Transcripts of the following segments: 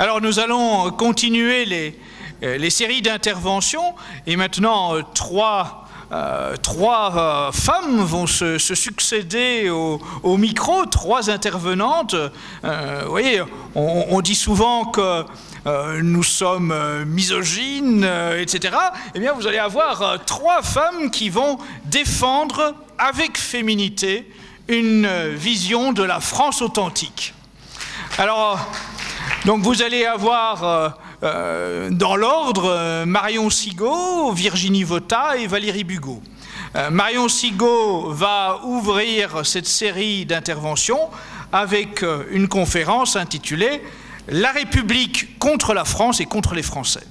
Alors nous allons continuer les séries d'interventions et maintenant trois femmes vont se succéder au micro, trois intervenantes. Vous voyez, on dit souvent que nous sommes misogynes, etc. Eh bien, vous allez avoir trois femmes qui vont défendre avec féminité une vision de la France authentique. Alors, donc vous allez avoir dans l'ordre Marion Sigaud, Virginie Vota et Valérie Bugeaud. Marion Sigaud va ouvrir cette série d'interventions avec une conférence intitulée « La République contre la France et contre les Français ».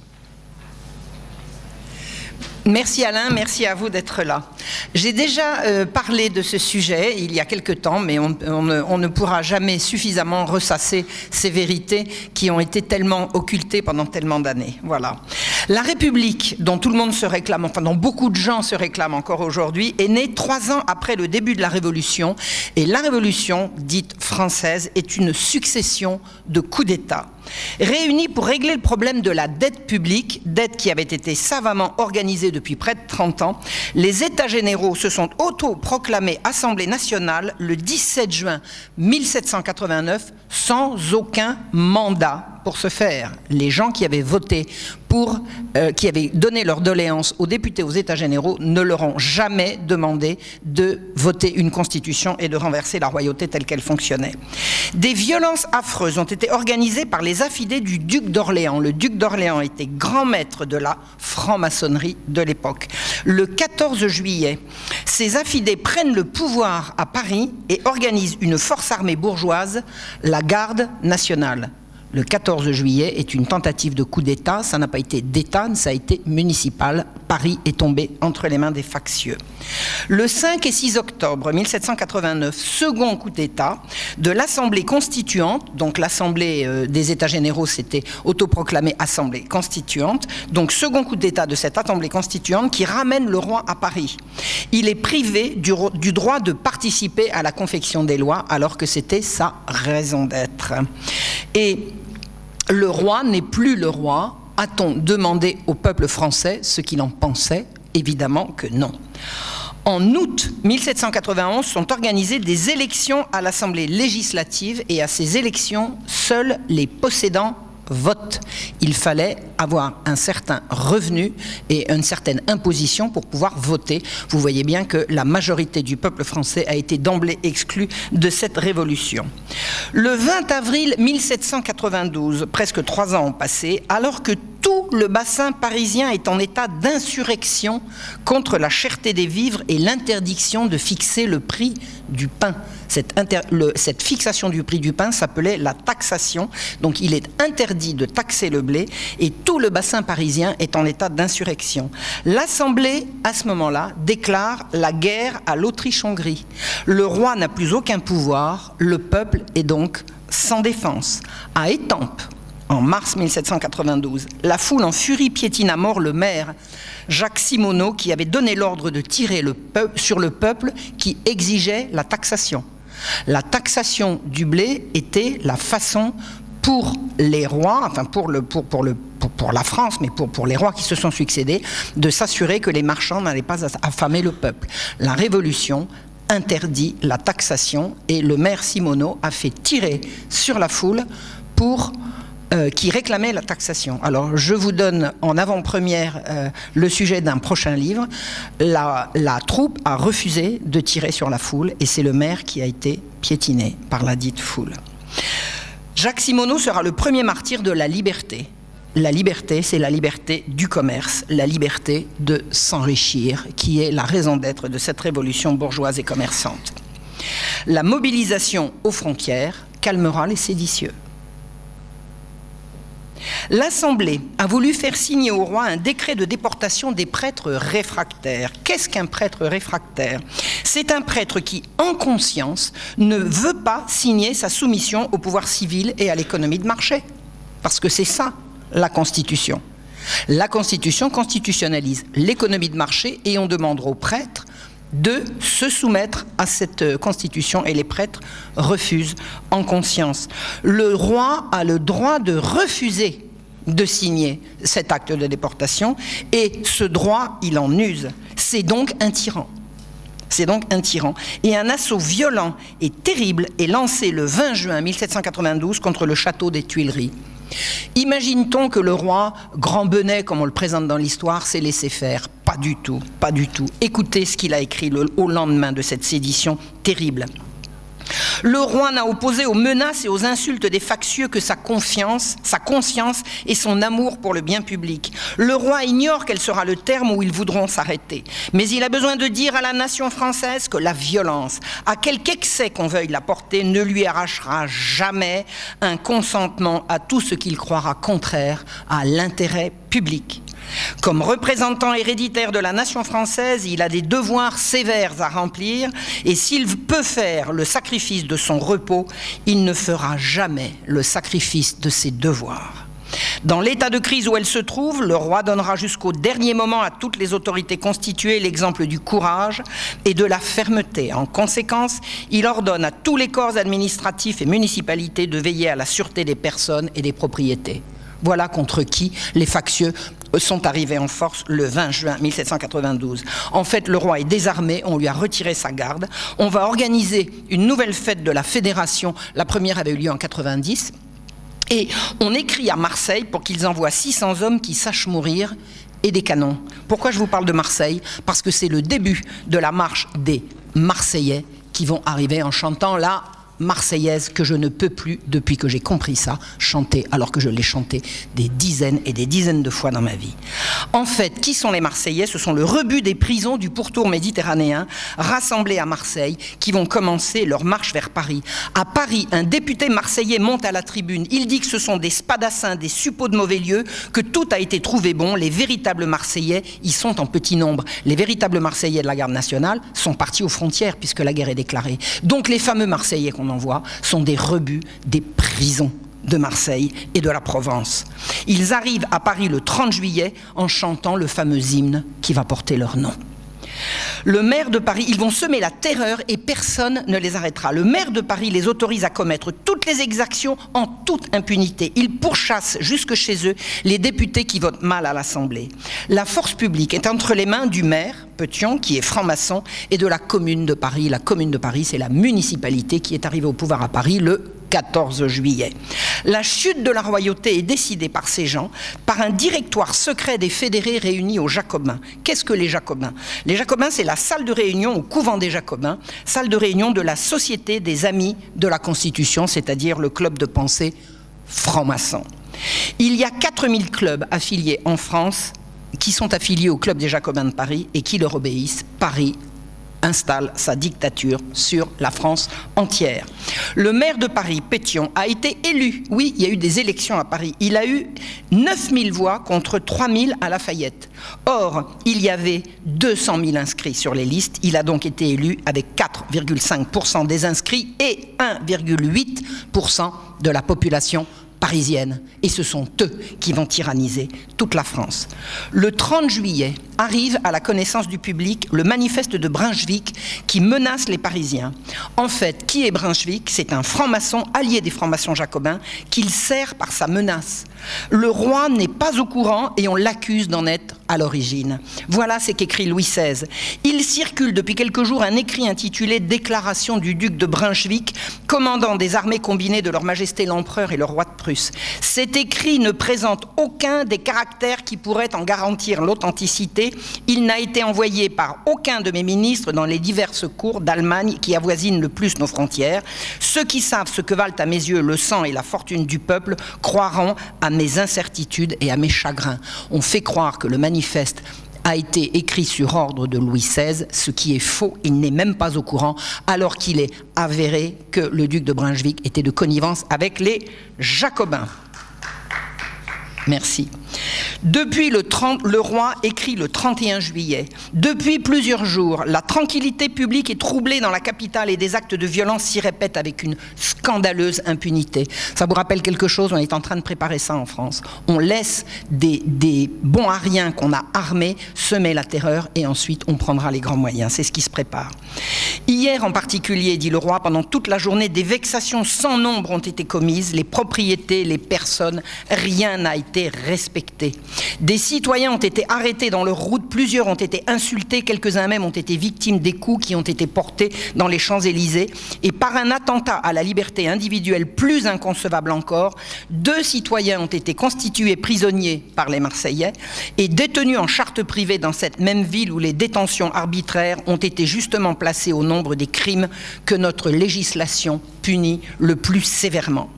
Merci Alain, merci à vous d'être là. J'ai déjà parlé de ce sujet il y a quelque temps, mais on ne pourra jamais suffisamment ressasser ces vérités qui ont été tellement occultées pendant tellement d'années. Voilà. La République, dont tout le monde se réclame, enfin dont beaucoup de gens se réclament encore aujourd'hui, est née 3 ans après le début de la Révolution, et la Révolution, dite française, est une succession de coups d'État. Réunis pour régler le problème de la dette publique, dette qui avait été savamment organisée depuis près de 30 ans, les États généraux se sont auto-proclamés Assemblée nationale le 17 juin 1789 sans aucun mandat pour ce faire. Les gens qui avaient voté pour, qui avaient donné leur doléance aux députés aux États généraux ne leur ont jamais demandé de voter une constitution et de renverser la royauté telle qu'elle fonctionnait. Des violences affreuses ont été organisées par les affidés du duc d'Orléans. Le duc d'Orléans était grand maître de la franc-maçonnerie de l'époque. Le 14 juillet, ces affidés prennent le pouvoir à Paris et organisent une force armée bourgeoise, la Garde nationale. Le 14 juillet est une tentative de coup d'État, ça n'a pas été d'État, ça a été municipal. Paris est tombé entre les mains des factieux. Le 5 et 6 octobre 1789, second coup d'État de l'Assemblée constituante, donc l'Assemblée des États généraux s'était autoproclamée Assemblée constituante, donc second coup d'État de cette Assemblée constituante qui ramène le roi à Paris. Il est privé du droit de participer à la confection des lois alors que c'était sa raison d'être. Et le roi n'est plus le roi. A-t-on demandé au peuple français ce qu'il en pensait? Évidemment que non. En août 1791 sont organisées des élections à l'Assemblée législative et à ces élections, seuls les possédants votent. Il fallait avoir un certain revenu et une certaine imposition pour pouvoir voter. Vous voyez bien que la majorité du peuple français a été d'emblée exclue de cette révolution. Le 20 avril 1792, presque 3 ans ont passé, alors que tout le bassin parisien est en état d'insurrection contre la cherté des vivres et l'interdiction de fixer le prix du pain. Cette fixation du prix du pain s'appelait la taxation, donc il est interdit de taxer le blé et tout le bassin parisien est en état d'insurrection. L'Assemblée, à ce moment-là, déclare la guerre à l'Autriche-Hongrie. Le roi n'a plus aucun pouvoir, le peuple est donc sans défense. À Étampes, en mars 1792, la foule en furie piétine à mort le maire Jacques Simonot qui avait donné l'ordre de tirer sur le peuple qui exigeait la taxation. La taxation du blé était la façon pour les rois, enfin pour la France, mais pour les rois qui se sont succédés, de s'assurer que les marchands n'allaient pas affamer le peuple. La Révolution interdit la taxation et le maire Simonot a fait tirer sur la foule qui réclamait la taxation. Alors, je vous donne en avant-première le sujet d'un prochain livre. La troupe a refusé de tirer sur la foule et c'est le maire qui a été piétiné par la dite foule. Jacques Simonot sera le premier martyr de la liberté. La liberté, c'est la liberté du commerce, la liberté de s'enrichir, qui est la raison d'être de cette révolution bourgeoise et commerçante. La mobilisation aux frontières calmera les séditieux. L'Assemblée a voulu faire signer au roi un décret de déportation des prêtres réfractaires. Qu'est-ce qu'un prêtre réfractaire? C'est un prêtre qui, en conscience, ne veut pas signer sa soumission au pouvoir civil et à l'économie de marché. Parce que c'est ça, la Constitution. La Constitution constitutionnalise l'économie de marché et on demandera aux prêtres de se soumettre à cette constitution et les prêtres refusent en conscience. Le roi a le droit de refuser de signer cet acte de déportation et ce droit, il en use. C'est donc un tyran. C'est donc un tyran. Et un assaut violent et terrible est lancé le 20 juin 1792 contre le château des Tuileries. Imagine-t-on que le roi, grand benet comme on le présente dans l'histoire, s'est laissé faire? Pas du tout, pas du tout. Écoutez ce qu'il a écrit au lendemain de cette sédition terrible. Le roi n'a opposé aux menaces et aux insultes des factieux que sa conscience et son amour pour le bien public. Le roi ignore quel sera le terme où ils voudront s'arrêter. Mais il a besoin de dire à la nation française que la violence, à quelque excès qu'on veuille la porter, ne lui arrachera jamais un consentement à tout ce qu'il croira contraire à l'intérêt public. Comme représentant héréditaire de la nation française, il a des devoirs sévères à remplir et s'il peut faire le sacrifice de son repos, il ne fera jamais le sacrifice de ses devoirs. Dans l'état de crise où elle se trouve, le roi donnera jusqu'au dernier moment à toutes les autorités constituées l'exemple du courage et de la fermeté. En conséquence, il ordonne à tous les corps administratifs et municipalités de veiller à la sûreté des personnes et des propriétés. Voilà contre qui les factieux sont arrivés en force le 20 juin 1792. En fait, le roi est désarmé, on lui a retiré sa garde. On va organiser une nouvelle fête de la Fédération. La première avait eu lieu en 90. Et on écrit à Marseille pour qu'ils envoient 600 hommes qui sachent mourir et des canons. Pourquoi je vous parle de Marseille? Parce que c'est le début de la marche des Marseillais qui vont arriver en chantant la marseillaise que je ne peux plus, depuis que j'ai compris ça, chanter, alors que je l'ai chanté des dizaines et des dizaines de fois dans ma vie. En fait, qui sont les Marseillais? Ce sont le rebut des prisons du pourtour méditerranéen rassemblés à Marseille qui vont commencer leur marche vers Paris. À Paris, un député marseillais monte à la tribune. Il dit que ce sont des spadassins, des suppôts de mauvais lieu, que tout a été trouvé bon. Les véritables Marseillais y sont en petit nombre. Les véritables Marseillais de la garde nationale sont partis aux frontières puisque la guerre est déclarée. Donc les fameux Marseillais qu'on envoie sont des rebuts des prisons de Marseille et de la Provence. Ils arrivent à Paris le 30 juillet en chantant le fameux hymne qui va porter leur nom. Le maire de Paris, ils vont semer la terreur et personne ne les arrêtera. Le maire de Paris les autorise à commettre toutes les exactions en toute impunité. Il pourchasse jusque chez eux les députés qui votent mal à l'Assemblée. La force publique est entre les mains du maire, Petion, qui est franc-maçon, et de la commune de Paris. La commune de Paris, c'est la municipalité qui est arrivée au pouvoir à Paris le 14 juillet. La chute de la royauté est décidée par ces gens, par un directoire secret des fédérés réunis aux Jacobins. Qu'est-ce que les Jacobins? Les Jacobins, c'est la salle de réunion au couvent des Jacobins, salle de réunion de la Société des Amis de la Constitution, c'est-à-dire le club de pensée franc-maçon. Il y a 4000 clubs affiliés en France qui sont affiliés au club des Jacobins de Paris et qui leur obéissent. Paris installe sa dictature sur la France entière. Le maire de Paris, Pétion, a été élu. Oui, il y a eu des élections à Paris. Il a eu 9000 voix contre 3000 à Lafayette. Or, il y avait 200 000 inscrits sur les listes. Il a donc été élu avec 4,5% des inscrits et 1,8% de la population parisienne. Et ce sont eux qui vont tyranniser toute la France. Le 30 juillet arrive à la connaissance du public le manifeste de Brunswick qui menace les Parisiens. En fait, qui est Brunswick? C'est un franc-maçon allié des francs-maçons jacobins qu'il sert par sa menace. Le roi n'est pas au courant et on l'accuse d'en être à l'origine. Voilà ce qu'écrit Louis XVI. Il circule depuis quelques jours un écrit intitulé « Déclaration du duc de Brunswick, commandant des armées combinées de leur majesté l'empereur et le roi de Prusse ». Cet écrit ne présente aucun des caractères qui pourraient en garantir l'authenticité. Il n'a été envoyé par aucun de mes ministres dans les diverses cours d'Allemagne qui avoisinent le plus nos frontières. Ceux qui savent ce que valent à mes yeux le sang et la fortune du peuple croiront à mes incertitudes et à mes chagrins. On fait croire que le manifeste a été écrit sur ordre de Louis XVI, ce qui est faux, il n'est même pas au courant, alors qu'il est avéré que le duc de Brunswick était de connivence avec les Jacobins. Merci. Depuis le roi écrit le 31 juillet. Depuis plusieurs jours, la tranquillité publique est troublée dans la capitale et des actes de violence s'y répètent avec une scandaleuse impunité. Ça vous rappelle quelque chose? On est en train de préparer ça en France. On laisse des bons ariens qu'on a armés semer la terreur et ensuite on prendra les grands moyens. C'est ce qui se prépare. Hier en particulier, dit le roi, pendant toute la journée, des vexations sans nombre ont été commises. Les propriétés, les personnes, rien n'a été respecté. Des citoyens ont été arrêtés dans leur route, plusieurs ont été insultés, quelques-uns même ont été victimes des coups qui ont été portés dans les Champs-Élysées. Et par un attentat à la liberté individuelle plus inconcevable encore, 2 citoyens ont été constitués prisonniers par les Marseillais et détenus en charte privée dans cette même ville où les détentions arbitraires ont été justement placées au nombre des crimes que notre législation punit le plus sévèrement.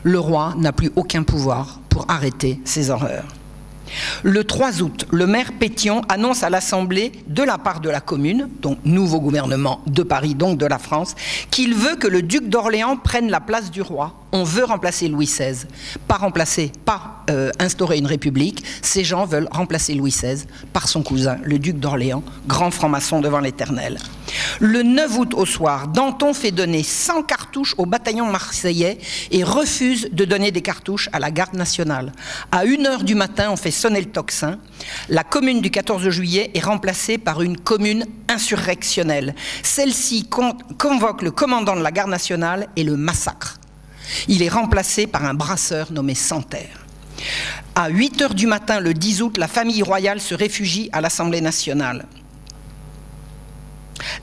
Le roi n'a plus aucun pouvoir pour arrêter ces horreurs. Le 3 août, le maire Pétion annonce à l'Assemblée, de la part de la commune, donc nouveau gouvernement de Paris, donc de la France, qu'il veut que le duc d'Orléans prenne la place du roi. On veut remplacer Louis XVI. Pas remplacer, pas instaurer une république. Ces gens veulent remplacer Louis XVI par son cousin, le duc d'Orléans, grand franc-maçon devant l'Éternel. Le 9 août au soir, Danton fait donner 100 cartouches au bataillon marseillais et refuse de donner des cartouches à la garde nationale. À 1h du matin, on fait sonner le tocsin. La commune du 14 juillet est remplacée par une commune insurrectionnelle. Celle-ci convoque le commandant de la garde nationale et le massacre. Il est remplacé par un brasseur nommé Santerre. À 8h du matin, le 10 août, la famille royale se réfugie à l'Assemblée nationale.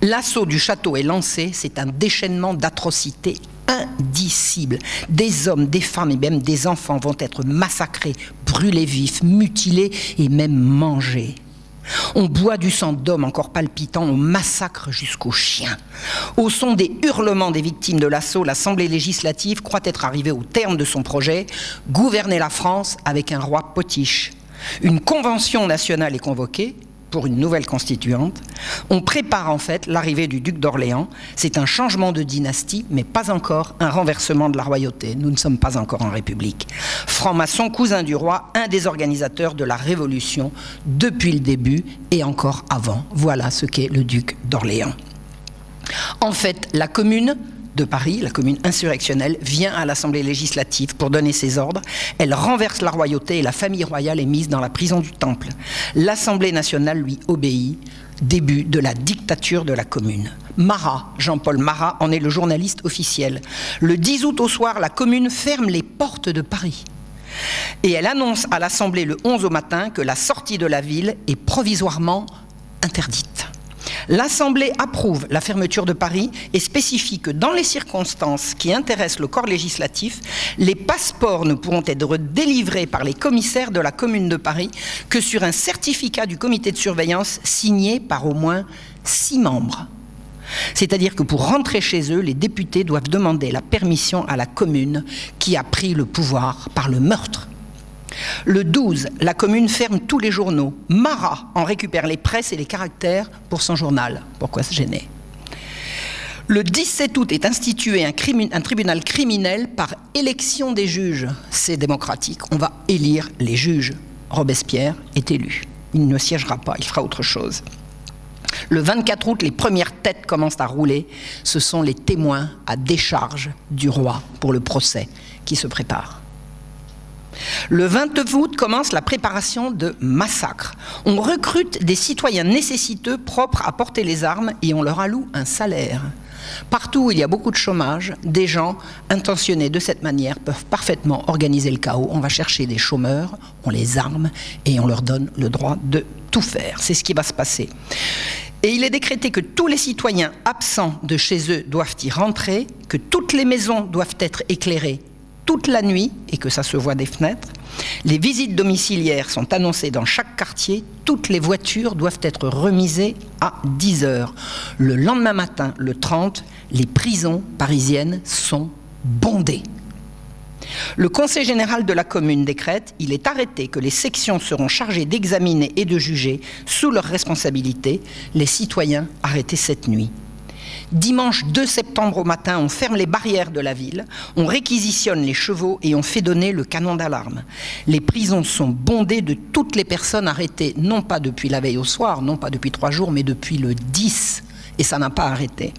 L'assaut du château est lancé, c'est un déchaînement d'atrocités indicibles. Des hommes, des femmes et même des enfants vont être massacrés, brûlés vifs, mutilés et même mangés. On boit du sang d'hommes encore palpitants, on massacre jusqu'aux chiens. Au son des hurlements des victimes de l'assaut, l'Assemblée législative croit être arrivée au terme de son projet, gouverner la France avec un roi potiche. Une convention nationale est convoquée pour une nouvelle constituante. On prépare en fait l'arrivée du duc d'Orléans. C'est un changement de dynastie, mais pas encore un renversement de la royauté. Nous ne sommes pas encore en République. Franc-maçon, cousin du roi, un des organisateurs de la Révolution depuis le début et encore avant. Voilà ce qu'est le duc d'Orléans. En fait, la commune de Paris, la commune insurrectionnelle, vient à l'Assemblée législative pour donner ses ordres. Elle renverse la royauté et la famille royale est mise dans la prison du Temple. L'Assemblée nationale lui obéit. Début de la dictature de la commune. Marat, Jean-Paul Marat, en est le journaliste officiel. Le 10 août au soir, la commune ferme les portes de Paris. Et elle annonce à l'Assemblée le 11 au matin que la sortie de la ville est provisoirement interdite. L'Assemblée approuve la fermeture de Paris et spécifie que dans les circonstances qui intéressent le corps législatif, les passeports ne pourront être délivrés par les commissaires de la Commune de Paris que sur un certificat du comité de surveillance signé par au moins 6 membres. C'est-à-dire que pour rentrer chez eux, les députés doivent demander la permission à la commune qui a pris le pouvoir par le meurtre. Le 12, la commune ferme tous les journaux. Marat en récupère les presses et les caractères pour son journal. Pourquoi se gêner? Le 17 août est institué un tribunal criminel par élection des juges. C'est démocratique. On va élire les juges. Robespierre est élu. Il ne siégera pas, il fera autre chose. Le 24 août, les premières têtes commencent à rouler. Ce sont les témoins à décharge du roi pour le procès qui se prépare. Le 29 août commence la préparation de massacres. On recrute des citoyens nécessiteux propres à porter les armes et on leur alloue un salaire. Partout où il y a beaucoup de chômage, des gens intentionnés de cette manière peuvent parfaitement organiser le chaos. On va chercher des chômeurs, on les arme et on leur donne le droit de tout faire. C'est ce qui va se passer. Et il est décrété que tous les citoyens absents de chez eux doivent y rentrer, que toutes les maisons doivent être éclairées toute la nuit et que ça se voit des fenêtres. Les visites domiciliaires sont annoncées dans chaque quartier. Toutes les voitures doivent être remisées à 10 h. Le lendemain matin, le 30, les prisons parisiennes sont bondées. Le Conseil général de la commune décrète, il est arrêté que les sections seront chargées d'examiner et de juger sous leur responsabilité les citoyens arrêtés cette nuit. Dimanche 2 septembre au matin, on ferme les barrières de la ville, on réquisitionne les chevaux et on fait donner le canon d'alarme. Les prisons sont bondées de toutes les personnes arrêtées, non pas depuis la veille au soir, non pas depuis 3 jours, mais depuis le 10, et ça n'a pas arrêté.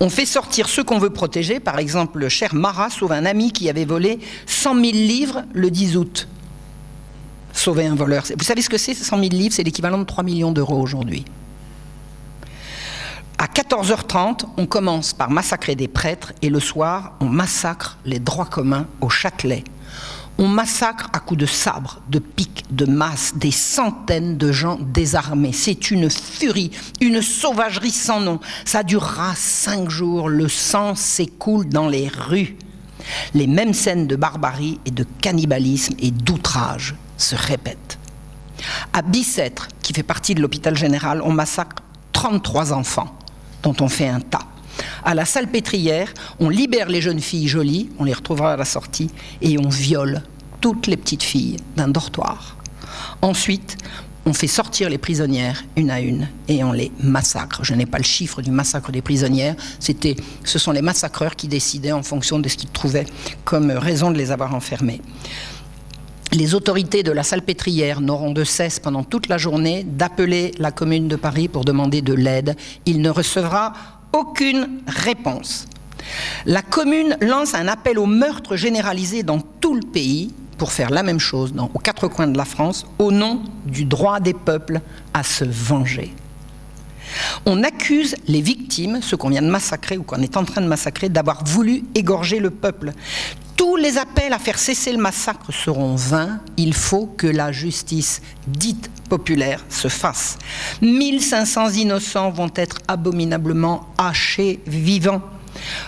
On fait sortir ceux qu'on veut protéger. Par exemple, le cher Marat sauve un ami qui avait volé 100 000 livres le 10 août. Sauver un voleur. Vous savez ce que c'est, 100 000 livres? C'est l'équivalent de 3 millions d'euros aujourd'hui. À 14h30, on commence par massacrer des prêtres et le soir, on massacre les droits communs au Châtelet. On massacre à coups de sabre, de piques, de masses, des centaines de gens désarmés. C'est une furie, une sauvagerie sans nom. Ça durera 5 jours, le sang s'écoule dans les rues. Les mêmes scènes de barbarie et de cannibalisme et d'outrage se répètent. À Bicêtre, qui fait partie de l'hôpital général, on massacre 33 enfants, dont on fait un tas. À la Salpêtrière, on libère les jeunes filles jolies, on les retrouvera à la sortie, et on viole toutes les petites filles d'un dortoir. Ensuite, on fait sortir les prisonnières une à une et on les massacre. Je n'ai pas le chiffre du massacre des prisonnières, ce sont les massacreurs qui décidaient en fonction de ce qu'ils trouvaient comme raison de les avoir enfermées. Les autorités de la Salpêtrière n'auront de cesse pendant toute la journée d'appeler la Commune de Paris pour demander de l'aide. Il ne recevra aucune réponse. La Commune lance un appel au meurtre généralisé dans tout le pays pour faire la même chose aux 4 coins de la France au nom du droit des peuples à se venger. On accuse les victimes, ceux qu'on vient de massacrer ou qu'on est en train de massacrer, d'avoir voulu égorger le peuple. Tous les appels à faire cesser le massacre seront vains. Il faut que la justice dite populaire se fasse. 1500 innocents vont être abominablement hachés vivants.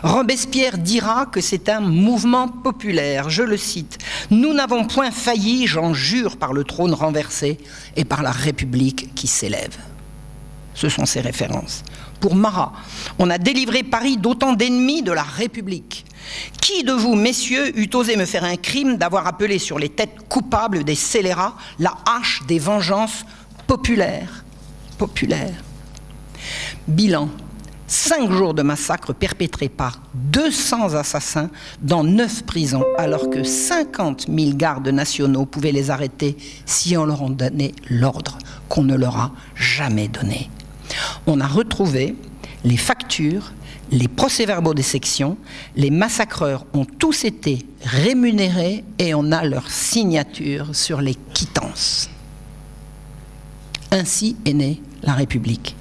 Robespierre dira que c'est un mouvement populaire, je le cite. « Nous n'avons point failli, j'en jure, par le trône renversé et par la République qui s'élève. » Ce sont ses références. Pour Marat, on a délivré Paris d'autant d'ennemis de la République. Qui de vous, messieurs, eût osé me faire un crime d'avoir appelé sur les têtes coupables des scélérats la hache des vengeances populaires? Bilan. 5 jours de massacre perpétrés par 200 assassins dans 9 prisons, alors que 50 000 gardes nationaux pouvaient les arrêter si on leur en donnait l'ordre, qu'on ne leur a jamais donné. On a retrouvé les factures, les procès-verbaux des sections, les massacreurs ont tous été rémunérés et on a leur signature sur les quittances. Ainsi est née la République.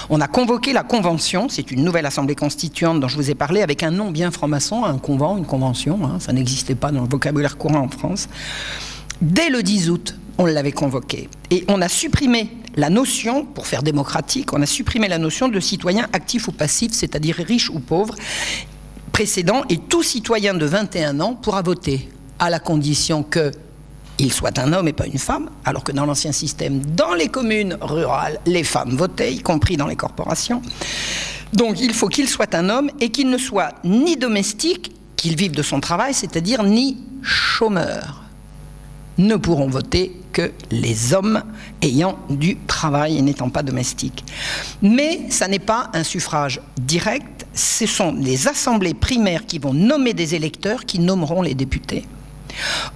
On a convoqué la Convention, c'est une nouvelle assemblée constituante dont je vous ai parlé, avec un nom bien franc-maçon, un convent, une convention, hein, ça n'existait pas dans le vocabulaire courant en France. Dès le 10 août, on l'avait convoqué. Et on a supprimé la notion, pour faire démocratique, on a supprimé la notion de citoyen actif ou passif, c'est-à-dire riche ou pauvre, précédent, et tout citoyen de 21 ans pourra voter, à la condition qu'il soit un homme et pas une femme, alors que dans l'ancien système, dans les communes rurales, les femmes votaient, y compris dans les corporations. Donc il faut qu'il soit un homme et qu'il ne soit ni domestique, qu'il vive de son travail, c'est-à-dire ni chômeur. Ne pourront voter que les hommes ayant du travail et n'étant pas domestiques. Mais ça n'est pas un suffrage direct, ce sont des assemblées primaires qui vont nommer des électeurs qui nommeront les députés.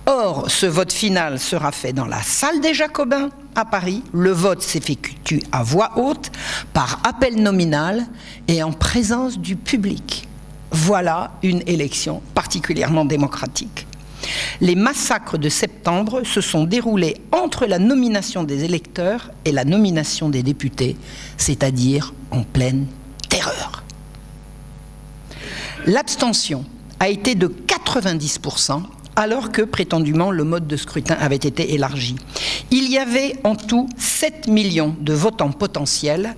Or, ce vote final sera fait dans la salle des Jacobins à Paris. Le vote s'effectue à voix haute, par appel nominal et en présence du public. Voilà une élection particulièrement démocratique. Les massacres de septembre se sont déroulés entre la nomination des électeurs et la nomination des députés, c'est-à-dire en pleine terreur. L'abstention a été de 90%, alors que, prétendument, le mode de scrutin avait été élargi. Il y avait en tout 7 millions de votants potentiels,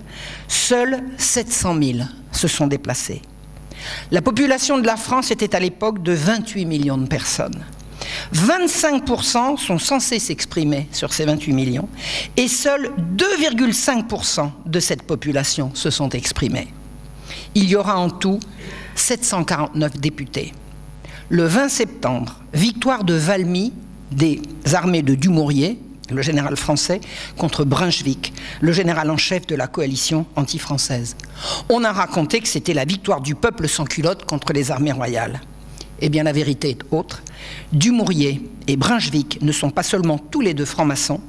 seuls 700 000 se sont déplacés. La population de la France était à l'époque de 28 millions de personnes. 25% sont censés s'exprimer sur ces 28 millions, et seuls 2,5% de cette population se sont exprimés. Il y aura en tout 749 députés. Le 20 septembre, victoire de Valmy, des armées de Dumouriez, le général français, contre Brunswick, le général en chef de la coalition anti-française. On a raconté que c'était la victoire du peuple sans culotte contre les armées royales. Eh bien, la vérité est autre. Dumouriez et Brunswick ne sont pas seulement tous les deux francs-maçons,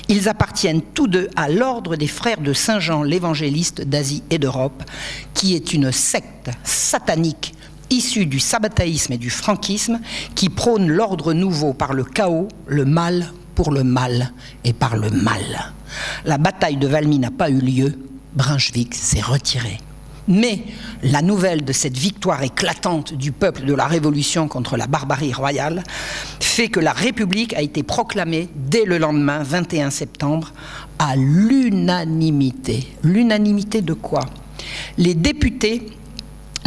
ils appartiennent tous deux à l'ordre des frères de Saint-Jean l'évangéliste d'Asie et d'Europe, qui est une secte satanique issue du sabbataïsme et du franquisme, qui prône l'ordre nouveau par le chaos, le mal pour le mal et par le mal. La bataille de Valmy n'a pas eu lieu, Brunswick s'est retiré. Mais la nouvelle de cette victoire éclatante du peuple de la Révolution contre la barbarie royale fait que la République a été proclamée dès le lendemain, 21 septembre, à l'unanimité. L'unanimité de quoi? Les députés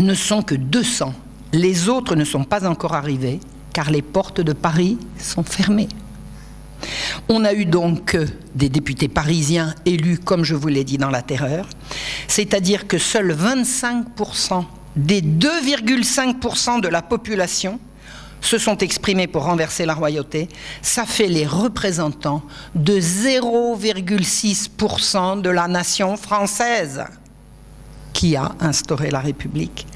ne sont que 200. Les autres ne sont pas encore arrivés, car les portes de Paris sont fermées. On a eu donc des députés parisiens élus, comme je vous l'ai dit, dans la terreur, c'est-à-dire que seuls 25% des 2,5% de la population se sont exprimés pour renverser la royauté. Ça fait les représentants de 0,6% de la nation française qui a instauré la République.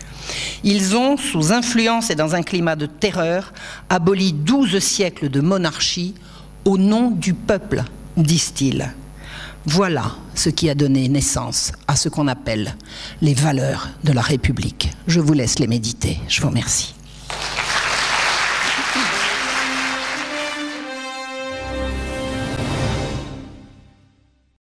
Ils ont, sous influence et dans un climat de terreur, aboli 12 siècles de monarchie au nom du peuple, disent-ils. Voilà ce qui a donné naissance à ce qu'on appelle les valeurs de la République. Je vous laisse les méditer. Je vous remercie.